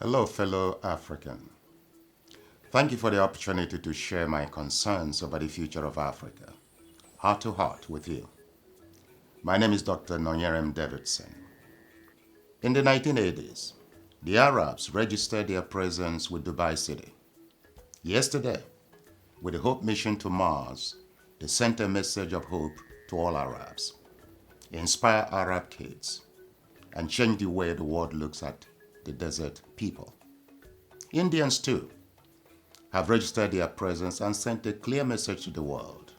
Hello, fellow African. Thank you for the opportunity to share my concerns about the future of Africa, heart to heart with you. My name is Dr. Nonyerem Davidson. In the 1980s, the Arabs registered their presence with Dubai City. Yesterday, with the Hope mission to Mars, they sent a message of hope to all Arabs, inspire Arab kids, and change the way the world looks at the desert people. Indians, too, have registered their presence and sent a clear message to the world.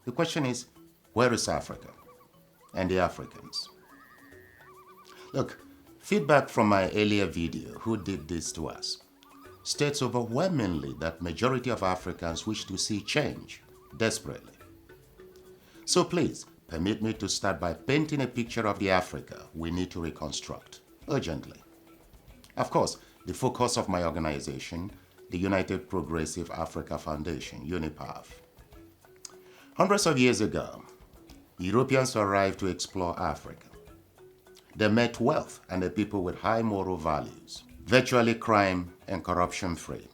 The question is, where is Africa and the Africans? Look, feedback from my earlier video, Who Did This to Us, states overwhelmingly that majority of Africans wish to see change desperately. So please, permit me to start by painting a picture of the Africa we need to reconstruct urgently. Of course, the focus of my organization, the United Progressive Africa Foundation, UNIPAF. Hundreds of years ago, Europeans arrived to explore Africa. They met wealth and a people with high moral values, virtually crime and corruption free,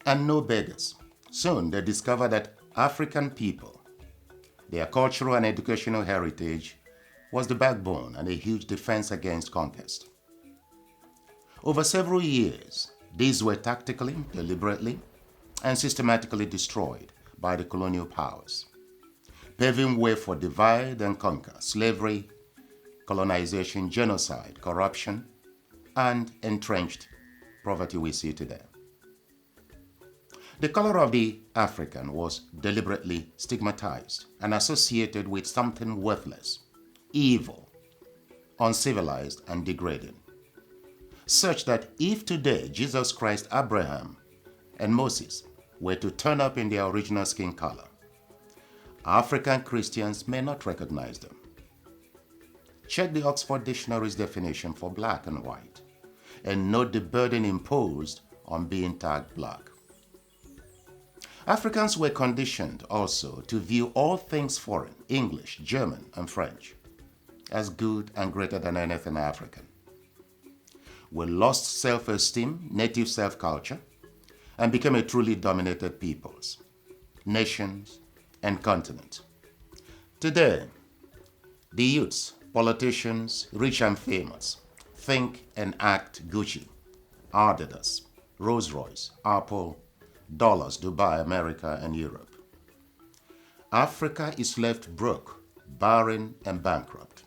and no beggars. Soon they discovered that African people, their cultural and educational heritage, was the backbone and a huge defense against conquest. Over several years, these were tactically, deliberately, and systematically destroyed by the colonial powers, paving way for divide and conquer, slavery, colonization, genocide, corruption, and entrenched poverty we see today. The color of the African was deliberately stigmatized and associated with something worthless, evil, uncivilized, and degrading. Such that if today Jesus Christ, Abraham, and Moses were to turn up in their original skin color, African Christians may not recognize them. Check the Oxford Dictionary's definition for black and white, and note the burden imposed on being tagged black. Africans were conditioned also to view all things foreign, English, German, and French, as good and greater than anything African. We lost self-esteem, native self-culture, and became a truly dominated peoples, nations, and continent. Today, the youths, politicians, rich and famous, think and act Gucci, Adidas, Rolls-Royce, Apple, dollars, Dubai, America, and Europe. Africa is left broke, barren, and bankrupt,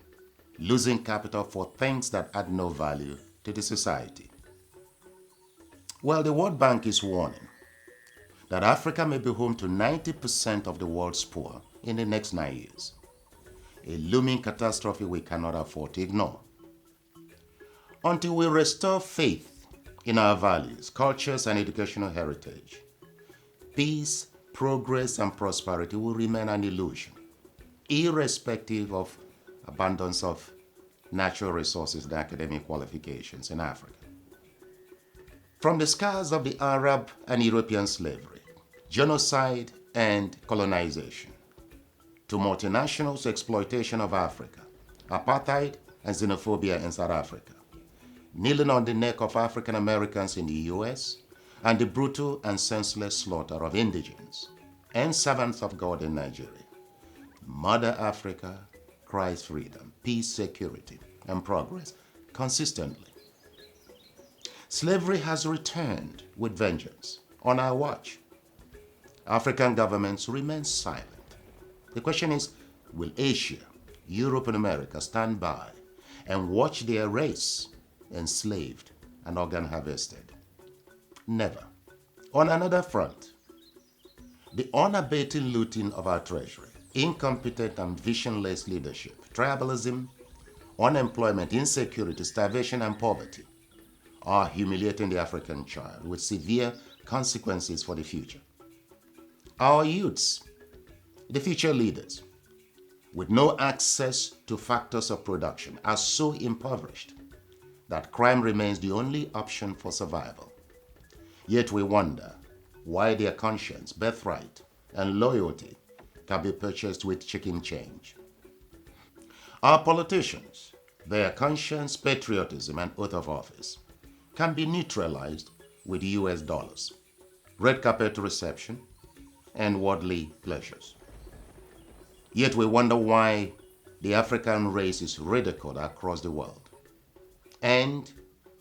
losing capital for things that add no value to the society. Well, the World Bank is warning that Africa may be home to 90% of the world's poor in the next 9 years, a looming catastrophe we cannot afford to ignore. Until we restore faith in our values, cultures, and educational heritage, peace, progress, and prosperity will remain an illusion, irrespective of abundance of natural resources and academic qualifications in Africa. From the scars of the Arab and European slavery, genocide, and colonization, to multinationals' exploitation of Africa, apartheid, and xenophobia in South Africa, kneeling on the neck of African Americans in the US, and the brutal and senseless slaughter of indigents and servants of God in Nigeria, Mother Africa cries freedom, peace, security, and progress consistently. Slavery has returned with vengeance on our watch. African governments remain silent. The question is, will Asia, Europe, and America stand by and watch their race enslaved and organ harvested? Never. On another front, the unabating looting of our treasury, incompetent and visionless leadership, tribalism, unemployment, insecurity, starvation, and poverty are humiliating the African child with severe consequences for the future. Our youths, the future leaders, with no access to factors of production, are so impoverished that crime remains the only option for survival. Yet we wonder why their conscience, birthright, and loyalty can be purchased with chicken change. Our politicians, their conscience, patriotism, and oath of office can be neutralized with US dollars, red carpet reception, and worldly pleasures. Yet we wonder why the African race is ridiculed across the world and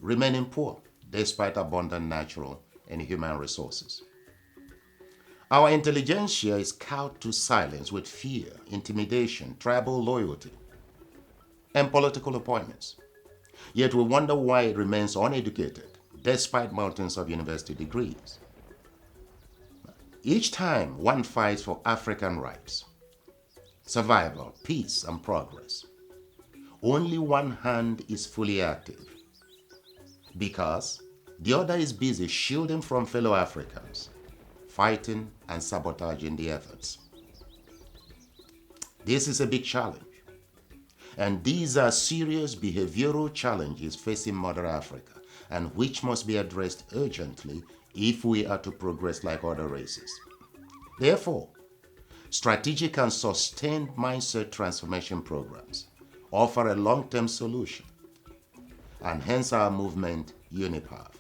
remaining poor despite abundant natural and human resources. Our intelligentsia is cowed to silence with fear, intimidation, tribal loyalty, and political appointments. Yet we wonder why it remains uneducated despite mountains of university degrees. Each time one fights for African rights, survival, peace, and progress, only one hand is fully active because the other is busy shielding from fellow Africans, fighting and sabotaging the efforts. This is a big challenge, and these are serious behavioral challenges facing Mother Africa and which must be addressed urgently if we are to progress like other races. Therefore, strategic and sustained mindset transformation programs offer a long-term solution, and hence our movement, UNIPAF.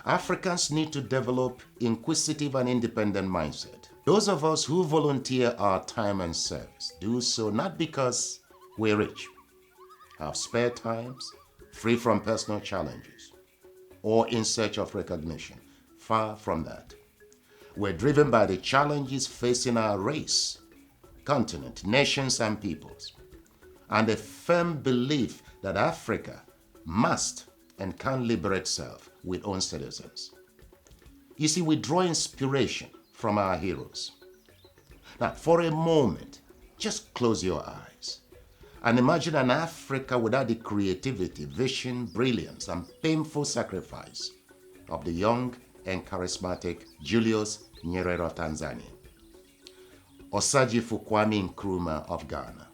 Africans need to develop inquisitive and independent mindset. Those of us who volunteer our time and service do so not because we're rich, have spare times, free from personal challenges, or in search of recognition. Far from that. We're driven by the challenges facing our race, continent, nations, and peoples, and a firm belief that Africa must and can liberate itself with own citizens. You see, we draw inspiration from our heroes. Now, for a moment, just close your eyes and imagine an Africa without the creativity, vision, brilliance, and painful sacrifice of the young and charismatic Julius Nyerere of Tanzania, Osagyefo Kwame Nkrumah of Ghana,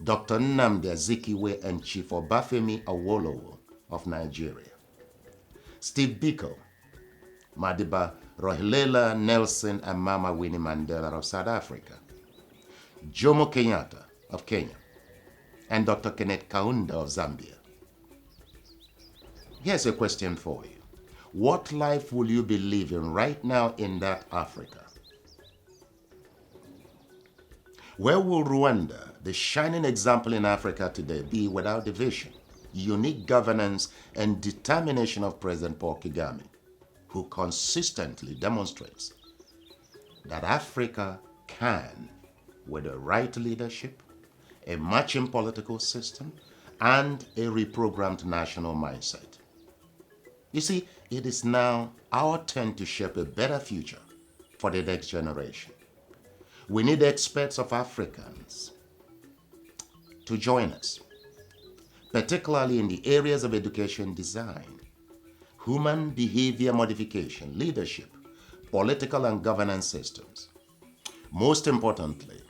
Dr. Nnamdi Azikiwe and Chief Obafemi Awolowo of Nigeria, Steve Biko, Madiba Rohilela Nelson and Mama Winnie Mandela of South Africa, Jomo Kenyatta of Kenya, and Dr. Kenneth Kaunda of Zambia. Here's a question for you. What life will you be living right now in that Africa? Where will Rwanda, the shining example in Africa today, be without the vision, unique governance, and determination of President Paul Kagame, who consistently demonstrates that Africa can, with the right leadership, a matching political system, and a reprogrammed national mindset? You see, it is now our turn to shape a better future for the next generation. We need experts of Africans to join us, particularly in the areas of education design, human behavior modification, leadership, political and governance systems. Most importantly,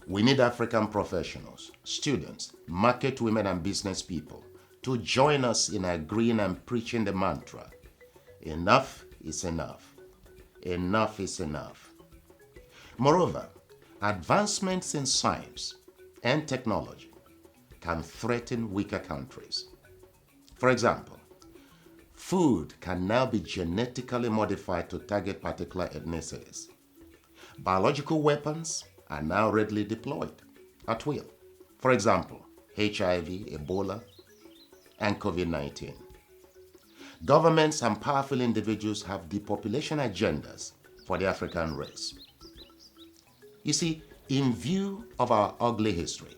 we need African professionals, students, market women, and business people to join us in agreeing and preaching the mantra, enough is enough. Enough is enough. Moreover, advancements in science and technology can threaten weaker countries. For example, food can now be genetically modified to target particular ethnicities. Biological weapons are now readily deployed at will. For example, HIV, Ebola, and COVID-19. Governments and powerful individuals have depopulation agendas for the African race. You see, in view of our ugly history,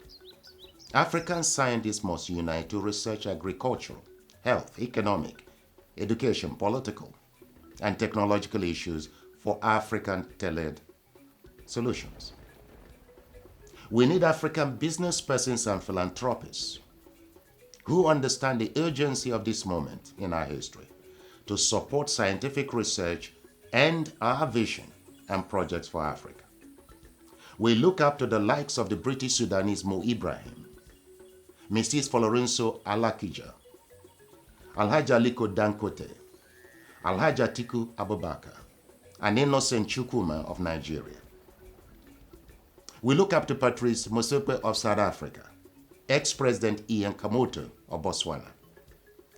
African scientists must unite to research agricultural, health, economic, education, political, and technological issues for African-tailored solutions. We need African business persons and philanthropists who understand the urgency of this moment in our history to support scientific research and our vision and projects for Africa. We look up to the likes of the British Sudanese Mo Ibrahim, Mrs. Florencio Alakija, Alhaji Aliko Dangote, Alhaji Atiku Abubakar, and Innocent Chukwuma of Nigeria. We look up to Patrice Motsepe of South Africa, ex-President Ian Kamoto of Botswana,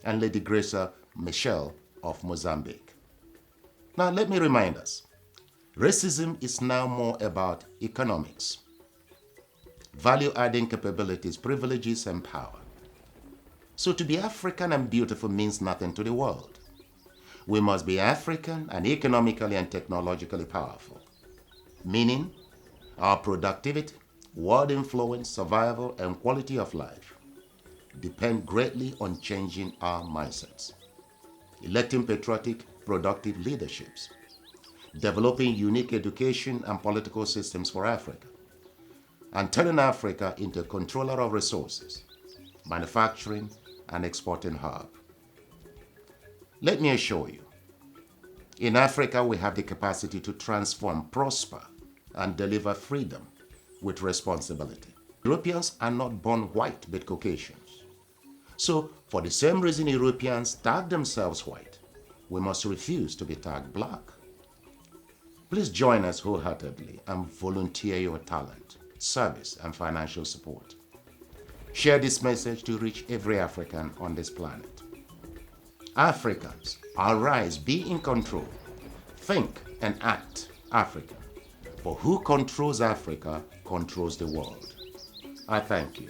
and Lady Graça Michel of Mozambique. Now, let me remind us, racism is now more about economics, value-adding capabilities, privileges, and power. So to be African and beautiful means nothing to the world. We must be African and economically and technologically powerful, meaning our productivity, world influence, survival, and quality of life depend greatly on changing our mindsets, electing patriotic, productive leaderships, developing unique education and political systems for Africa, and turning Africa into a controller of resources, manufacturing, and exporting hub. Let me assure you, in Africa we have the capacity to transform, prosper, and deliver freedom with responsibility. Europeans are not born white but Caucasians. So, for the same reason Europeans tag themselves white, we must refuse to be tagged black. Please join us wholeheartedly and volunteer your talent, service, and financial support. Share this message to reach every African on this planet. Africans, arise, be in control. Think and act African. For who controls Africa controls the world. I thank you.